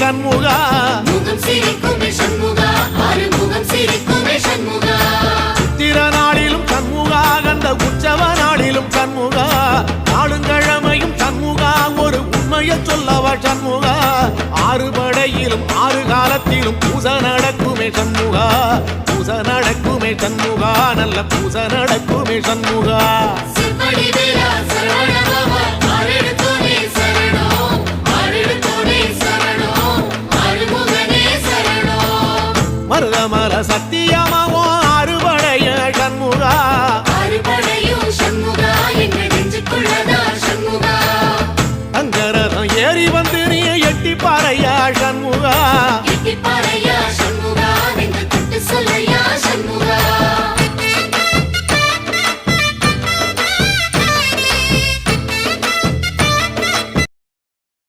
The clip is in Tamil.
சண்முகா முகம் சிரிக்குமே சண்முகா ஆறுமுகம் சிரிக்குமே சண்முகா சித்திர நாளிலும் சண்முகா கந்த உற்சவ நாளிலும் சண்முகா நாளுங்கிழமையும் சண்முகா ஒரு உண்மையை சொல்லவா சண்முகா ஆறு படையிலும் ஆறு காலத்திலும் பூசை நடக்குமே சண்முகா பூசை நடக்குமே சண்முகா நல்ல பூசை நடக்குமே சண்முகா சிவடி வேலா சரவணபவா ஆரெடுத்தோனே சரணம் ஆரெடுத்தோனே சரணம் ஆறுமுகனே சரணம் மருதமல சத்தியமாவோ ஆறுபடைய சண்முகா ஆறுபடையும் சண்முகா எங்கள் நெஞ்சுக்குள்ளதா சண்முகா அங்கரதம் ஏறி வந்து